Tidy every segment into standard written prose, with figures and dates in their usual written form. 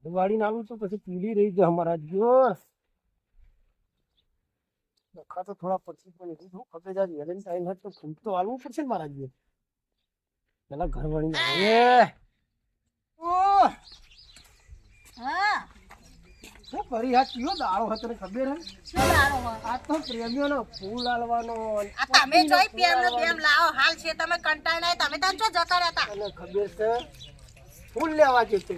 વાળી નાલું તો પછી પીલી રહી જાય અમારા જો લખા તો થોડા પછી પણ એટલું શું ખબર જાય વેલેન્ટાઇન હોય તો ફૂલ તો આલવું પડશે ને મારા જીએ પેલા ઘર વાળી ના હા શું કરી હા કયો દાળો હતો ને ખબર હે શું દારો આ તો પ્રેમીઓનો ફૂલ આલવાનો આ તમે જોઈ પ્રેમ નો પ્રેમ લાવો હાલ છે તમે કંટાળ નહીં તમે તો જો જતા રહેતા તને ખબર છે ફૂલ લેવા જતો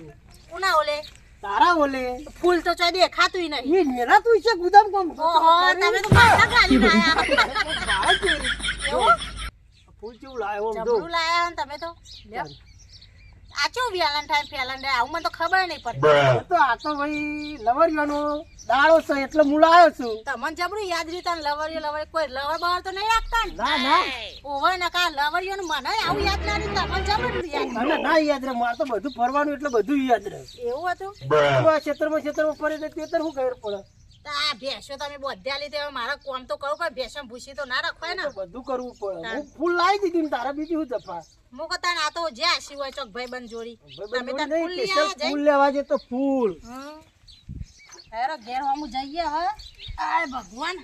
ઉના ઓલે તારા ઓલે ફૂલ તો ચોય દેખાતુંય નહીં એ મેલા તું છે ગુદામ કોમ ઓહો તમે તો માથા ગાલી આયા ફૂલ કેવું લાવ્યો આમ જો જબરું લાયા ને તમે તો લ્યો આ ચો વેલેન્ટાઇન ફેલેન્ટાઇન આવું મને તો ખબર નહીં પડતી તો આ તો ભાઈ લવરિયાનો દાળો છે એટલે હું લાવ્યો છું તમને જબરું યાદ રીતા લવરિયો કોઈ લવર બવર તો નહીં રાખતા ને ના ના ઓહો નકા લવરિયો નું મને આવું યાદ ના રીત તમને જબરું યાદ મને ના યાદ રહે મારે તો બધું ફરવાનું એટલે બધું યાદ રહે એવું હતું ક્ષેત્રમાં ફરે તો તે ખબર પડે તો આ ભેંસો તમે બોધ્યા લીધે હવે મારા કોમ તો કરવું પડે ભેંસો ભૂસી તો ના રખવાય ને બધું કરવું પડે હું ફૂલ લાવી દીધી ને તારા બીજી હું જફા હું કહેતા આ તો જે આશી હોય ચોક ભાઈ બંધ જોડી તમે તાર ફૂલ લઈ સ્પેશિયલ આવ્યા ફૂલ લેવા જે તો ફૂલ હેરો ઘેર હમું જઈએ હવે આય ભગવાન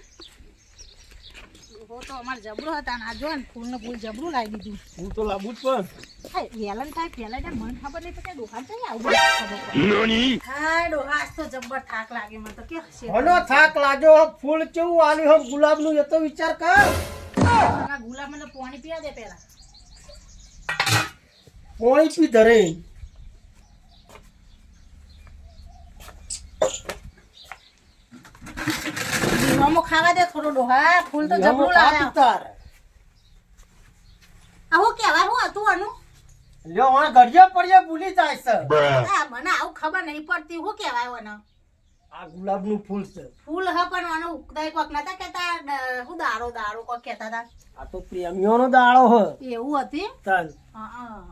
તો અમાર જબરું હતા ને આ જો ને ફૂલ ને ફૂલ જબરું લાવી દીધું હું તો લાવું જ પણ વેલન થાય પેલા મને ખબર નહીં પડે ડોહા છે આવું હા ડોહા આજ તો જબ્બર થાક લાગે મને તો કે ઘણો થાક લાગ્યો ફૂલ કેવું આલ્યું હમ ગુલાબ નું એ તો વિચાર કર ગુલાબ મને પાણી પીવા દે પેલા પાણી પી ધરે મમો ખાવા દે થોડો ડોહા ફૂલ તો જબરું લાવ્યા આવું કેવાય હું હતું આનું લ્યો મને ગડિયા પડ્યા ભૂલી જાય છે આ મને આવું ખબર નહીં પડતી હું કેવાય ઓનો આ ગુલાબ નું ફૂલ છે ફૂલ હ પણ આનો ઉકદાય કોક નતા કેતા હું દારો કોક કેતા હતા આ તો પ્રેમીઓનો દાળો હ એવું હતી તાન હા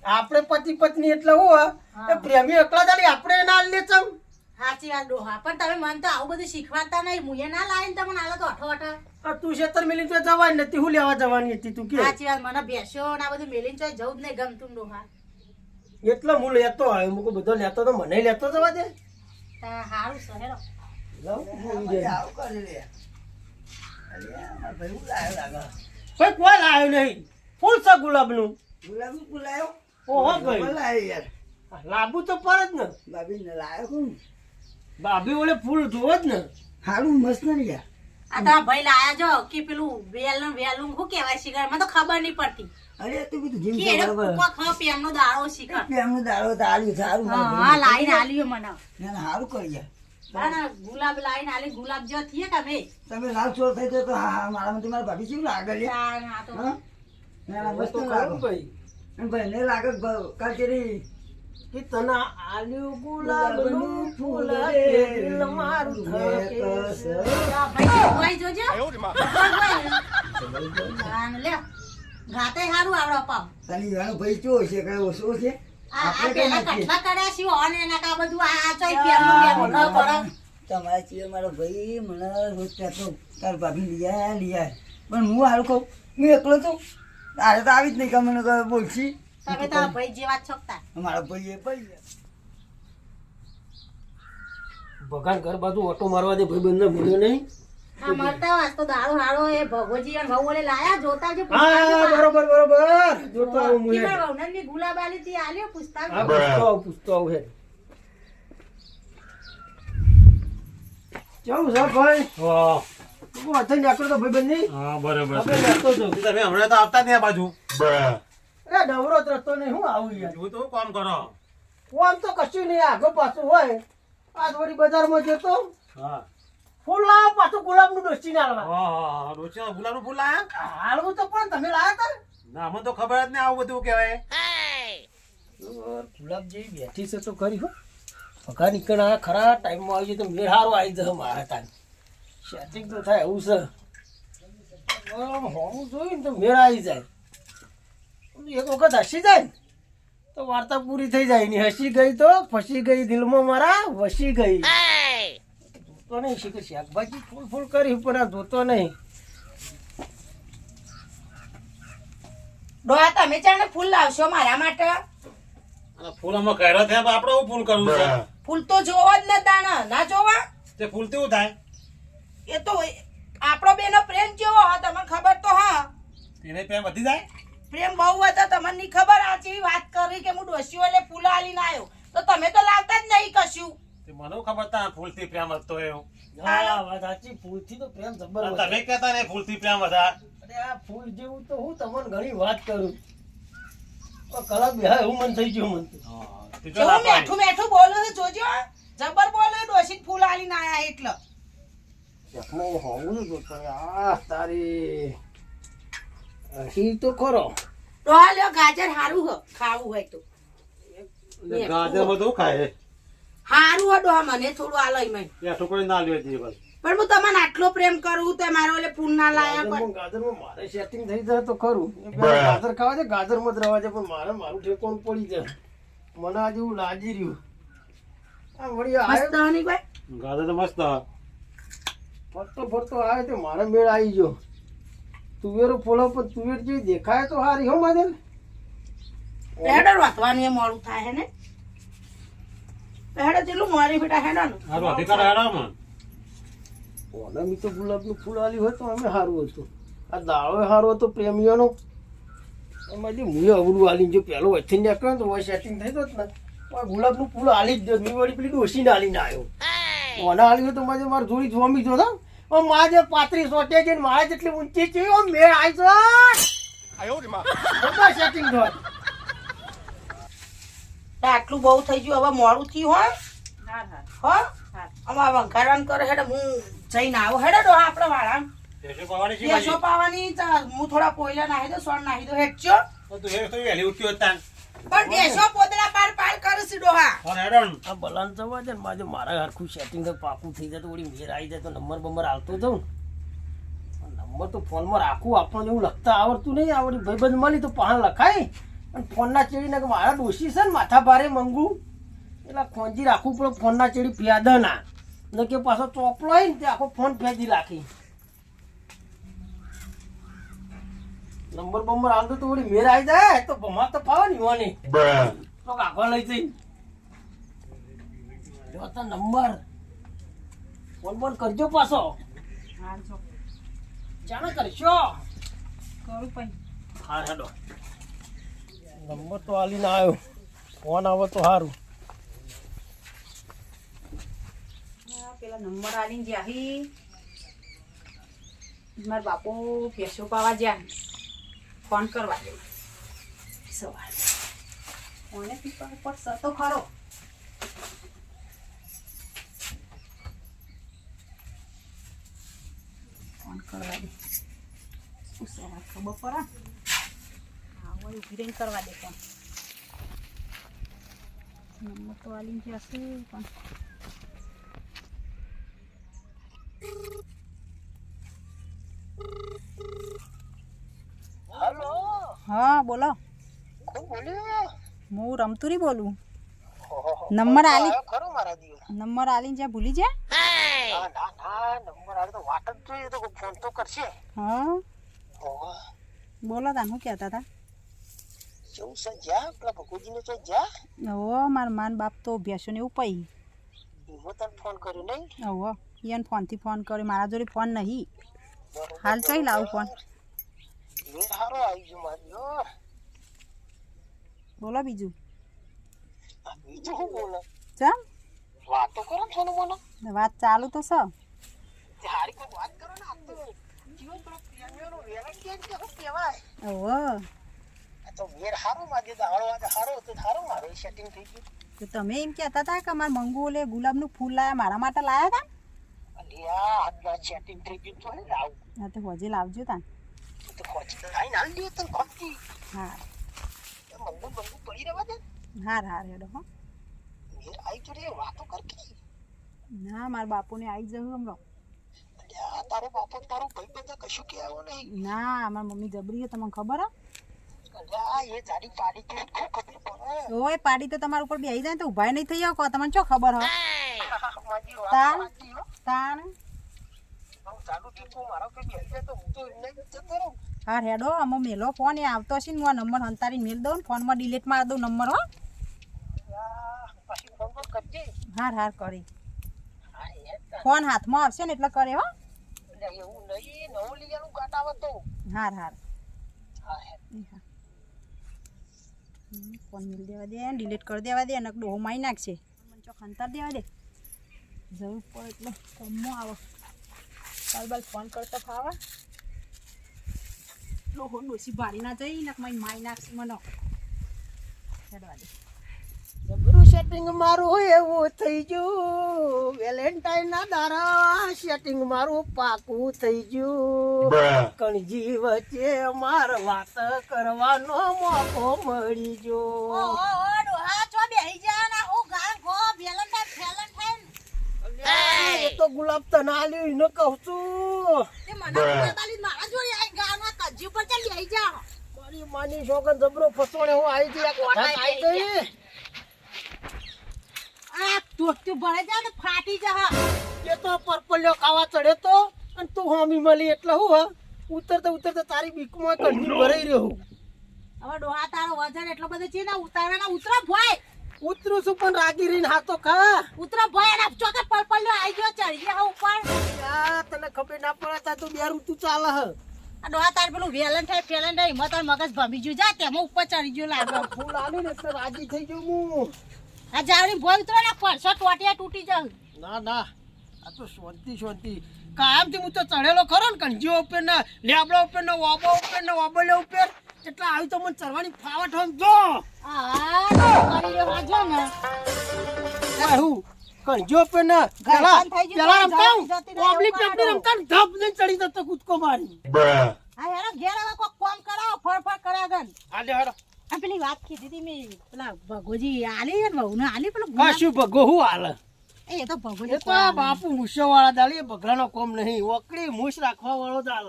આપણે પતિ પત્ની એટલે હું એ પ્રેમી એકલા જ આલી આપણે ના લે ચમ સાચી વાત ડોહા પણ તમે મને તો આવું બધું શીખવાડતા નહીં મુએ ના લાવીને તમને આલો તો અઠો તું છેતર મિલી તો જવાની નથી હું લેવા જવાની હતી તું કે સાચી વાત મને બેસ્યો ને આ બધું મેલીને ચોય જવું જ નહીં ગમતું ડોહા એટલે હું લેતો આવ્યો મુકો બધો લેતો તો મને લેતો જવા દે હારું છે હેરો કોઈ કોઈ લાવ્યો નહીં ફૂલ છે ગુલાબ નું ઓહો ભાઈ લાબુ તો પર જ ને ભાભી ઓલે ફૂલ જોવો જ ને હારું મસ્ત ને યાર આ તો ભાઈ લાયા જો કે પેલું વેલું શું કહેવાય શિખર મને તો ખબર નહીં પડતી અરે તું બધું જીમ કે એનો કોક પેમનો દાડો શિખર એમનું દાડો તાળ્યું સારું હા લાઈન આલ્યો મને ના હારું કરી યાર ના ગુલાબ લાઈન આલી ગુલાબ જો થઈએ કે અમે તમે લાલ ચોર થઈ જાય તો હા મારા મને તમારા ભાભી કેવું લાગે લે આ તો ના મસ્ત તો લાગે ખરું ભાઈ એમ ભાઈ ને લાગે કાચેરી કે તના આલ્યું ગુલાબ નું ફૂલ દિલ મારું થકે ભાઈ જોજો લે ગાતે હારું આવડો પાવ તની યાનો ભાઈ ચો છે કઈ ઓછો છે આ પેલા કટલા કર્યા છે ઓન એના કા બધું આ ચોય પેમનું ખબર પડે તમારા ચીએ મારો ભાઈ મને રોજ કહેતો તાર ભાભી લીયા પણ હું હારું કહું હું એકલો છું તારે તો આવી જ નહીં કે મને બોલશી તમે તારા ભાઈ જેવા છોકતા મારો ભાઈ એ ભાઈ ભગવાન ઘર બાજુ ઓટો મારવા દે ભાઈ બંને ભૂલ્યો નહીં હા મરતા વાસ તો દાડો હાડો એ ભગવજી અને ભગવોલે લાયા જોતા જો હા બરોબર બરોબર જોતો આવું મુએ કિમર વવનની ગુલાબ આલી તી આલ્યો પુસ્તક હા પૂછતો આવું હે કેવું છે ભાઈ હા તું અત્યારે નીકળો તો ભાઈ બંને હા બરાબર આપણે લેતો જો તમે હમણાં તો આવતા જ નહીં આ બાજુ એ ડવરો જ રસ્તો નહીં હું આવું યાર હું તો કામ કરો આમ તો કશું નહીં આગળ પાછું હોય આ થોડી બજારમાં જતો હા ફૂલ લાવો પાછું ગુલાબ નું ડોસી ના લાવવા હા રોચી ગુલાબનું ફૂલ લાયા હાલવું તો પણ તમે લાયા તા ના અમને તો ખબર જ નહીં આવું બધું કહેવાય ગુલાબ જેવી બેઠી છે તો કરી હો પગાર નીકળ્યા ખરા ટાઈમમાં આવી જાય તો મેળ સારો આવી જાય મારા ટાઈમ સેટિંગ તો થાય એવું છે હોવું જોઈએ ને તો મેળ આવી જાય એક વખત હસી જાય ને તો વાર્તા પૂરી થઈ જાય ની હસી ગઈ તો ફસી ગઈ દિલમાં મારા વસી ગઈ જોતો નહીં શીખે શાકભાજી ફૂલ ફૂલ કરી પણ આ જોતો નહીં ડોહા તમે ચાને ફૂલ લાવશો મારા માટે અને ફૂલ અમે કર્યો છે આપણે હું ફૂલ કરવું છે ફૂલ તો જોવો જ ને તાણા ના જોવા તે ફૂલ કેવું થાય એ તો આપણો બેનો પ્રેમ કેવો હા તમને ખબર તો હા એને પ્રેમ વધી જાય પ્રેમ બહુ હતો તમને નહીં ખબર આ જેવી વાત કરી કે હું ડોસીઓ એટલે ફૂલ આલીને આવ્યો તો તમે તો લાવતા જ નહીં કશું તે મને ખબર તા ફૂલ થી પ્રેમ વધતો એવું હા વાત સાચી, ફૂલથી તો પ્રેમ જબર અને વધે. તમે કહેતા ને ફૂલ થી પ્રેમ વધા અરે આ ફૂલ જેવું તો હું તમને ઘણી વાત કરું પણ કલાક બેહા એવું મન થઈ ગયું મન તો. તું જો કેવું ના પાડી. મેઠું મેઠું બોલો છે જોજો જબર બોલો ડોસી ફૂલ આલીને આયા એટલે એકમાં હોવું જ જોતું. આ તારી અહીં તો ખરો ડોહા લ્યો ગાજર હારું હ ખાવું હોય તો એટલે ગાજર બધું ખાય હારું હ ડોહા મને થોડું આલય મેં એ ટુકડી ના લ્યો જીવન પણ હું તમને આટલો પ્રેમ કરું તો મારો એટલે ફૂલ ના લાયા પણ ગાજરમાં મારે સેટિંગ થઈ જાય તો ખરું. એ પેલા ગાજર ખાવા છે, ગાજરમાં જ રહેવા છે, પણ મારે મારું ઠેકોણ પડી જાય. મને આ જેવું લાગી રહ્યું. આ વળી મસ્ત આવ્યો હની ભાઈ ગાજર તો મસ્ત હ. ફરતો ફરતો આવે તો મારે મેળ આવી ગયો. તુવેરો ફોલો પર તુવેર જેવી દેખાય તો હારી હો મારે. હેડર વાતવાની એ મોડું થાય હે ને હેડર જેટલું મારી બેટા હેડર ને હારું અધિકાર હેડા મન ઓને મી તો ગુલાબનું ફૂલ આલ્યું હોય તો અમે સારું હતું. આ દાળો સારો હતો પ્રેમીઓનો. એમાંથી મુએ અવળું આલીને જો પહેલો વચ્ચે નીકળ્યો ને તો હોય સેટિંગ થઈ જત ને તો આ ગુલાબનું ફૂલ આલી જ દો. મેં વળી પેલી ડોસીને આલીને આવ્યો. ઓને આલ્યું તો મારે મારી જોડી જોમી જો था माँ जो 35 सोटे છે મારે જેટલી ઊંચી છે ઓ મેળ આવી જો આયો રે માં બધા સેટિંગ થયો. આટલું બહુ થઈ ગયું હવે મોડું થયું હોય હો અમાર વંખારણ કરે હેડે હું જઈને આવો હેડે ડોહા આપણે વાળા એસો પાવાની છે કેસો પાવાની હું થોડા પોઈલા નાહી દો સોન નાહી દો હેડજો તું એ તો વેલી ઉઠ્યો હતા પણ દેશો પોતરા પાર પાર કરે છે ડોહા ઓર હેડન આ બલાન જવા દે ને મારે મારા હરખું સેટિંગ તો પાકું થઈ જાય તો વળી મેળ આવી જાય તો નંબર બંબર આવતો જાઉં. નંબર તો ફોનમાં રાખવું આપણને એવું લખતા આવડતું નહીં. આવડી ભાઈબંધ મળી તો પાણ લખાય અને ફોનના ચેડીને કે મારા ડોશી છે ને માથા ભારે મંગુ એટલે ખોંજી રાખવું પડે. ફોનના ચેડી ફેદ ના ને કે પાછો ચોપલો હોય ને તે આખો ફોન ફેંદી રાખી. નંબર બંબર આવતો તો વળી મેળ આવી જાય તો ભમા તો ફાવે ને યુવાની તો આગળ લઈ જઈ જો તો નંબર ફોન બોન કરજો પાછો જાણે કરશો કરું પછી હા હેડો નંબર તો આલીને આવ્યો. ફોન આવે તો સારું. પેલા નંબર આલીને જ્યાહી મારા બાપુ પેસો પાવા જ્યાં ફોન કરવા દે સવાર ફોને પીપા પડશે તો ખરો ફોન કરવા દે સવાર ખબર પડે હા વળી ઉભી રહીને કરવા દે ફોન નંબર તો આલીને જશે પણ હેલો હા બોલો કોણ બોલ્યો? હું રમતુરી બોલું નંબર આલી ખરો મારા દીવા. નંબર આલીને જ્યાં ભૂલી જા ના ના ના નંબર આવે તો વાટ જ જોઈએ તો ફોન તો કરશે. હા ઓહો બોલો તાન શું કહેતા હતા કેવું છે જ્યાં પેલા ભગુજીને તો જ્યાં ઓહો મારા માન બાપ તો ભેંસોને એવું પઈ એવો તને ફોન કર્યો નહીં. ઓહો એને ફોનથી ફોન કર્યો મારા જોડે ફોન નહીં હાલ ચોઈ લાવું ફોન મેં સારો આવી ગયો મારી. બોલો બીજું બીજું શું બોલે ચમ વાતો કરો છો ને મને વાત ચાલુ તો છે હારી કોઈ વાત કરો ને. આ તો જીવન પેલો પ્રેમીઓનો વેલા કેમ કહેવાય. ઓહો આ તો વેર સારો માજે દાડો આજે સારો તો સારો મારો સેટિંગ થઈ ગયું. તો તમે એમ કહેતા હતા કે અમારા મંગુ ઓલે ગુલાબનું ફૂલ લાયા મારા માટે લાયા હતા અલ્યા આજના સેટિંગ થઈ ગયું તો લાવ હા તો હોજે લાવજો તાન તો ખોચી તો આઈ ના લ્યો તને ખોચી હા મંગુ મંગુ પડી રહેવા દે. હાર હાર હેડો હો વેર આઈ તો રે વાતો કરતી. ના મારા બાપુને આવી જવું હમણાં અલ્યા તારો બાપો તારો ભાઈ બધા કશું કહેવો નહીં. ના અમારી મમ્મી જબરી છે તમને ખબર હે અલ્યા એ જાડી પાડી કે ખૂબ ખબર પડે. ઓય પાડી તો તમારા ઉપર બેહી જાય તો ઉભાય નહીં થઈ જાવ તમને શું ખબર હો મારી વાત તાન સાચી હો. તાન હું ચાલુ ટીપું મારો કે બેસી જાય તો હું તો એમને જ જતો રહું. હા હેડો આમાં મેલો ફોન એ આવતો હશે ને હું આ નંબર હંતારી મેલ દઉં ને ફોનમાં ડિલીટ મારી દઉં નંબર હો હાર હાર કરી ફોન હાથમાં આવશે ને એટલે કરે હો હાર હાર ફોન મિલ દેવા દે ડિલીટ કરી દેવા દે અને ડોહો મારી નાખશે મને ચોક અંતર દેવા દે જરૂર પડે એટલે કમો આવો કાલ ફોન કરતો ફાવા ડોહો ડોસી ભારી ના જઈ ને મારી નાખશે મને હેડવા દે જબરું સેટિંગ મારું એવું થઈ ગયું વેલેન્ટાઇન ના દારા સેટિંગ મારું પાકું થઈ ગયું કણજી વચ્ચે માર વાત કરવાનો મોકો મળી ગયો એ તો ગુલાબ તને આલ્યું એને કહું છું મારી માની શોકન જબરો ફસોડે હું આવી ગઈ એક વખત આવી ગઈ ફાટી જા એ તો પરપલ્યો ખાવા ચડે તો અને તું હોમી મળી એટલે હું હા ઉતરતા તારી બીકમાં કણજી ભરાઈ રહ્યો હવે ડોહા તારો વજન એટલો બધો છે ને ઉતારવાના ઉતરો ભોય ઉતરું છું પણ રાગી રહીને હાથો ખા ઉતરો ભોય અને ચોકે પલપલ્યો આવી ગયો ચડી ગયા ઉપર યા તને ખબર ના પડે તા તો બે ઋતુ ચાલે હ આ ડોહા તાર પેલું વેલેન્ટાઇન ફેલેન્ટાઇન હિંમત અને મગજ ભમી ગયું જા તેમાં ઉપર ચડી ગયો લાગે ફૂલ આલ્યું ને એટલે રાજી થઈ ગયો હું આ જાવડી ભોય ઉતરો ને પરસો ટોટિયા તૂટી જાય ના આ તો શાંતિ કાયમથી હું તો ચડેલો ખરો ને કણજીઓ ઉપર ને લેબડા ઉપર ને વાબા ઉપર ને વાબલિયા ઉપર એટલે આવી તો મને ચરવાની ફાવટ હોય જો કરી રહ્યો જો ને હું કણજીઓ ઉપર ને પેલા રમતા ઓબલી પેપડી રમતા ધપ ને ચડી જતો કૂદકો મારી આ હેરો ઘેર હવે કોઈ કામ કરાવો ફળ કર્યા ગન હાલે હાલો આ પેલી વાત કીધી હતી મેં પેલા ભગોજી આલી ને બહુ ને આલી પેલું કશું ભગો હું હાલે એ તો ભગોજી એ તો આ બાપુ મૂછો વાળા દાલી બગલાનો કોમ નહીં ઓકડી મૂછ રાખવા વાળો દાલ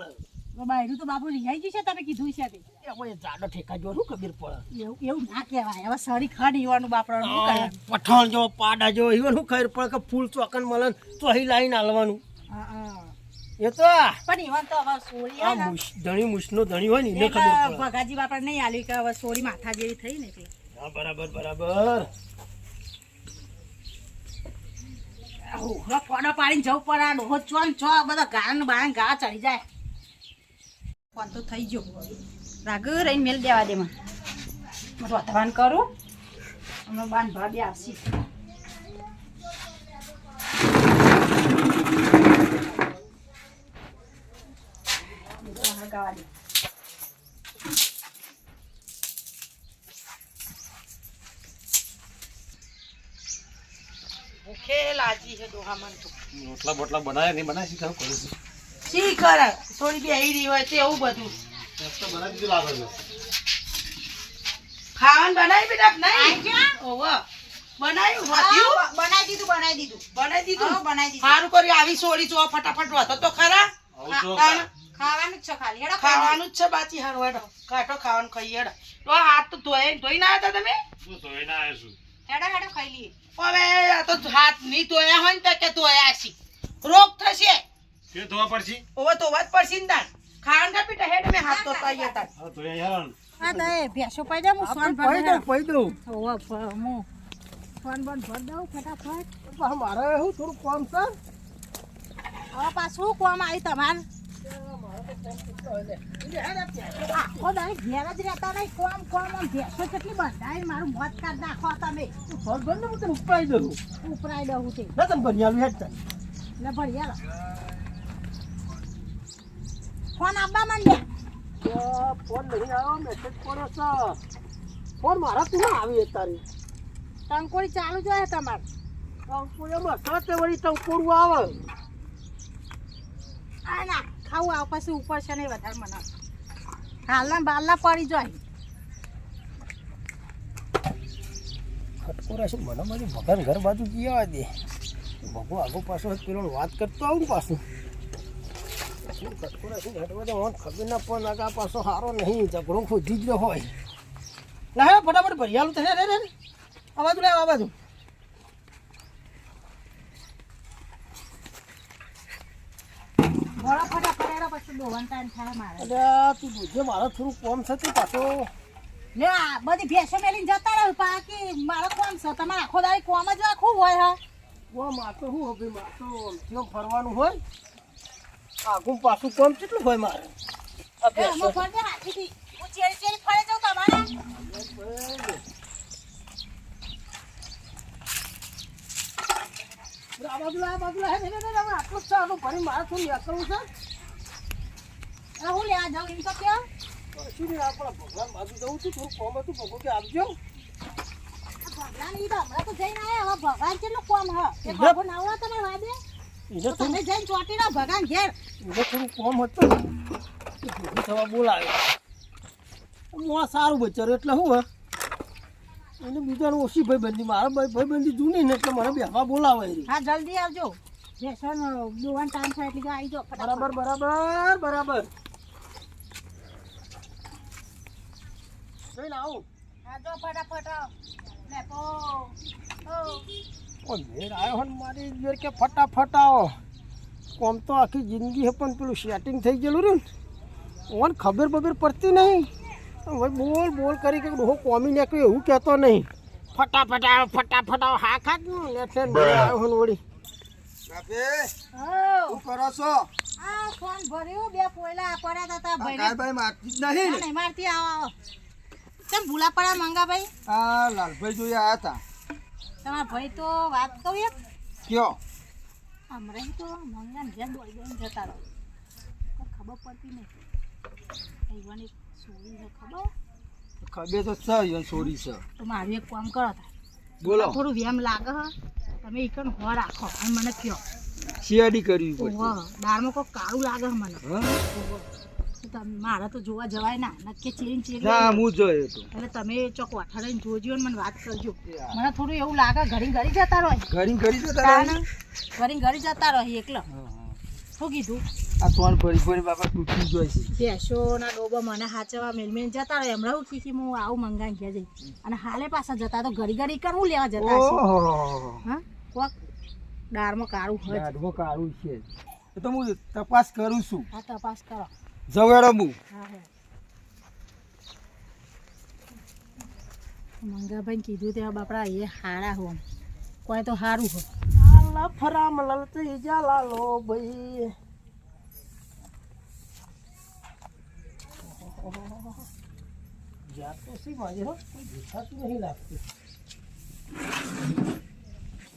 બાયરું તો બાપુ રિહાઈ ગયું છે તમે કીધું છે તે એ જાડો ઠેકા જો શું ખબર પડે એવું ના કહેવાય હવે સરી ખાડ ઈવાનું બાપરાનું શું કરે પઠાણ જો પાડા જો ઈવન શું ખબર પડે કે ફૂલ ચોકન મલન તો અહીં લાઈન હાલવાનું એ તો પણ ઈવન તો હવે સોરી આ મૂછ ધણી મૂછનો ધણી હોય ને એને ખબર પડે ભગાજી બાપરા નહીં આલી કે હવે સોરી માથા જેવી થઈ ને એટલે હા બરાબર ફોડો પાડીને જવું પડે આ ડોહો ચોન ચો બધા ગાળા બાળા ગા ચડી જાય ફોન તો થઈ ગયો રાગ રહીને મેલ દેવા દે મને રોતવાન કરું અમે બાન ભાભી આવશી ગાવા દે ભૂખે લાજી છે ડોહા મન તો રોટલા બોટલા બનાવે નહીં બનાવી શીખાવ કરું છું શી કરે થોડી બી આવી રહી હોય તે એવું બધું તો બનાવી દીધું લાગે છે ખાવાનું બનાવી બેટા નહીં ઓવો બનાવ્યું બનાવી દીધું સારું કર્યું આવી સોરી જો ફટાફટ વાતો તો ખરા ખાવાનું જ છે ખાલી હેડો ખાવાનું જ છે બાકી હારું હેડો કાટો ખાવાનું ખાઈ હેડો તો હાથ તો ધોઈ ના હતા તમે શું ધોઈને આવ્યો છું હેડો ખાઈ લઈએ હવે આ તો હાથ નહીં ધોયા હોય ને તો કે ધોયા છે રોગ થશે કે ધોવા પડશે ઓવો તો વાત પડશે ને તાર ખાવાનું કા પીટા હેડ મે હાથ તો પાઈ હતા હા ધોયા યાર હા તો એ ભેસો પાઈ દે હું સોન પઈ દઉં ઓવો હું ફોન બંધ ભર દઉં ફટાફટ મારે શું થોડું કામ છે હવે પાછું કોમ આવી તમારે આખો દાડી ઘેર જ રહેતા નહીં કોમ આમ ભેસો કેટલી બંધાય મારું મોત કાઢ નાખો તમે ફળ ભર ને હું તને ઉપરાઈ દઉં ઉપરાઈ દઉં તે ના તમે ભરિયાલું હેડ થાય એટલે ભરિયાલો ફોન આપવા માંડ્યા ફોન નહીં આવ્યો મેસેજ પડ્યો છે ફોન મારા તું ના આવી તારી ટંકોડી ચાલુ જોઈએ તમારે ટંકોડીમાં સાથે વળી ટંકોડું આવે આ ના ખાવું આવ પછી ઉપર છે નહીં વધારે મને હાલના બાલના પડી જાય ખટકોરા છે મને મારી ભગન ઘર બાજુ જવા દે ભગો આગો પાછો પેલો વાત કરતો આવું પાછું શું ખટકોરા છે હટવા દે મને ખબર ના પણ આગા પાછો સારો નહીં ઝઘડો ખોજી જ હોય ના ફટાફટ ભરિયાલું થશે રે આ બાજુ લે આ બાજુ ફટાફટ પછી દોવાનું ટાઈમ થાય મારે એટલે તું જોજે મારે થોડું કોમ છે તું પાછો લે આ બધી ભેંસો મેલીને જતા રહ્યો બાકી મારો કોમ છે તમારે આખો દાડી કોમ જ રાખવું હોય હા ઓ માતો હું હવે માતો કેમ ફરવાનું હોય આગું પાછું કોમ કેટલું હોય મારે આ એ ભેંસો. અમો ફરજે હાથીથી હું ચેરી ચેરી ફરે જાઉં તમારે આ બાજુ હે ને આટલું જ છે આનું ભરી મારે થોડું યાત્રાવું છે અરે હું લેવા જાઉં એમ તો ક્યાં શું નહીં આપણા ભગવાન બાજુ જવું છું થોડું કોમ હતું ભગવાન કે આપજો ભગવાન ઈ તો હમણાં તો જઈને આયા હવે ભગવાન કેટલું કોમ હ એ બાપુ નાવડા તમે વાદે એને તો તમે જઈને ચોટી ના ભગવાન ઘેર થોડું કોમ હતું ભેગું થવા બોલાવે હું આ સારું બચારું એટલે શું હે એને બીજાનું ઓછી ભાઈબંધી મારા ભાઈબંધી જૂની ને એટલે મને બેહવા બોલાવે એ. હા જલ્દી આવજો બેસન દોવાન ટાઈમ થાય એટલે આવી જાઓ બરાબર જોઈને આવું હા જો ફટાફટ આવ લે પો ઓ મેર આવ્યો હન મારી જોર કે ફટાફટ આવો કોમ તો આખી જિંદગી હે પણ પેલું સેટિંગ થઈ ગયેલું રહ્યું ને ઓન ખબર પડતી નહીં હવે બોલ કરી કે ડોહો કોમી નાખ્યું એવું કહેતો નહીં ફટાફટ આવો હા ખાત લેફ્ટ આવ્યો હન વળી ઓ શું કરો છો આ ફોન ભર્યું બે પોયલા પડ્યા હતા ભાઈ કાલભાઈ મારતી જ નહીં ને નહીં મારતી આવો કેમ ભૂલા પડ્યા મંગા ભાઈ આ લાલભાઈ જોઈ આવ્યા હતા તમારા ભાઈ તો વાત કહું એક કયો હમણાં તો મંગા ને જેમ દોડી દોડીને જતા રહો કોઈ ખબર પડતી નહીં એવાની સોરી છે ખબર ખબર તો છે યન છોરી છે તો મારું એક કામ કરો તા બોલો થોડું વેમ લાગે હ તમે એકન હો રાખો અને મને કયો સીઆડી કરવી પડશે ઓહો દાળમાં કોઈ કાળું લાગે હ મને હા તો તમે મારે તો જોવા જવાય ના નક્કી ચેરીને ચેરી ના હું જોયો તો એટલે તમે ચોક વાઠાડીને જોજો ને મને વાત કરજો મને થોડું એવું લાગે ઘડી ઘડી જતા રહો ઘરી જતા રહે ઘડી જતા રહો એકલો શું કીધું આ સોન ફરી બાપા તૂટી જોઈ છે ભેંસો ના ડોબા મને હાચવા મેલમેલ જતા રહે હમણાં હું કીધી હું આવું મંગાઈ ગયા જઈ અને હાલે પાછા જતા તો ઘડી કર હું લેવા જતા હશે ઓહો હા કોક દાળમાં કાળું હોય ગાઢમાં કાળું છે એ તો હું તપાસ કરું છું હા તપાસ કરો જવેડો હું હા હે મંગાભાઈ કીધું ત્યાં બાપડા એ હારા હો કોઈ તો સારું હો ફરામ લલતી જાલાલો ભાઈ જાતો સી માજે હો કોઈ દેખાતું નહીં લાગતું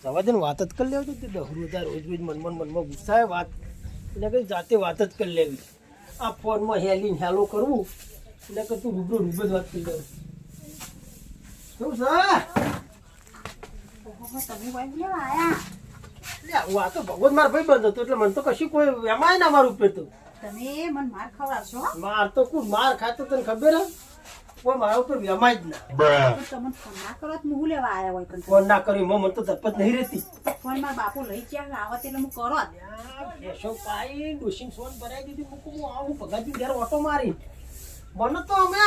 જવા દે ને વાત જ કરી લેવી તે દહરું હતા રોજ મનમાં ગુસ્સાએ વાત એટલે કઈ જાતે વાત જ કરી લેવી આ ફોનમાં હેલીને હેલો કરવું એટલે કે તું રૂબરૂ જ વાત કરી લેવું શું છે તમે ભાઈ લેવા આયા આ તો ભગવાન મારા ભાઈ બંધ હતો એટલે મને તો કશું કોઈ એમાંય ના મારું ઉપર તો તમે મને માર ખવડાવશો માર તો કોઈ માર ખાતો તને ખબર હે કોઈ મારા ઉપર વેમાય જ ના તમે ફોન ના કરો તો હું લેવા આયા હોય પણ ફોન ના કરી મને તો તરપત નહીં રહેતી ફોન મારા બાપુ લઈ ગયા આવત એટલે હું કરો જ. બેસો પાઈ ડોશીન સોન ભરાઈ દીધી મૂકું હું આવું ભગાજી ઘેર ઓટો મારી મને તો અમે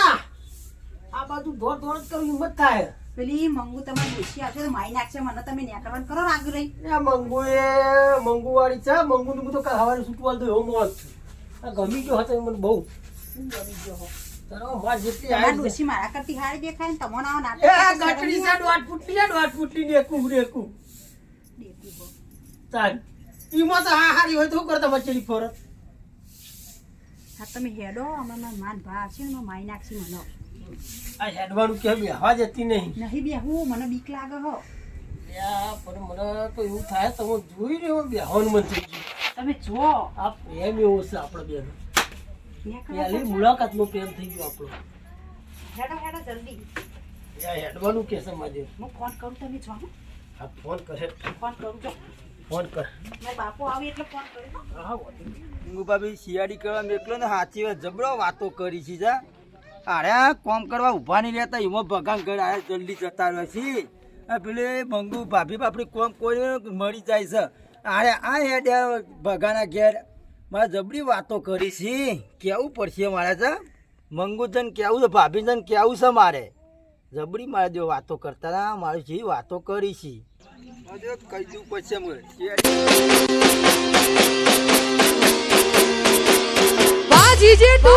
આ બાજુ દોડ જ કરું હિંમત થાય પેલી મંગુ તમારી ડોશી આવશે તો મારી નાખશે મને તમે નેકરવાનું કરો રાગ રહી મંગુ વાળી છે મંગુ નું તો કાલ હવારે છૂટવા દો એવો મોત આ ગમી ગયો હતો મને બહુ ગમી ગયો હો તારો માર જેટલી મારી આવી ડોશી મારા કરતી હારી દેખાય ને તમને આવો એ ગટડી છે દોડ ફૂટની ને રેકું તાન ઈમાં તો હારી હોય તો શું કરતા મચડી ફરત હા તમે હેડો અમારા માન ભા આવશે ને મારી નાખશે મને આ હેડવાનું કે બેહવા જતી નહીં નહીં બેહું મને બીક લાગે હો પણ મને તો એવું થાય તમે જોઈ રહ્યો બેહવાનું મન થઈ ગયું તમે જો આ પ્રેમ એવો છે આપણે બેનો પહેલી મુલાકાતનો પ્રેમ થઈ ગયો આપણો હેડો જલ્દી હેડવાનું કે છે માજે હું ફોન કરું તમે જો આ ફોન કરે ફોન કરું જો ફોન કર મારા બાપુ આવી એટલે ફોન કર્યો હા ભાભી સીઆડી કરવા મેકલો ને હાચી વાત જબરો વાતો કરી છે જા અરે આ કોમ કરવા ઊભા નહીં રહેતા એમાં ભગાન ઘર આયા જલ્દી જતા રહે છે આ પેલે મંગુ ભાભી બાપડી કોમ કોઈ મળી જાય છે અરે આ હેડ ભગાના ઘેર મારે જબરી વાતો કરી છે કેવું પડશે મારે છે મંગુજન કેવું છે ભાભીજન કેવું છે મારે જબરી મારે જો વાતો કરતા હતા મારે જે વાતો કરી છે કહી દઉં પછી Baji Jetu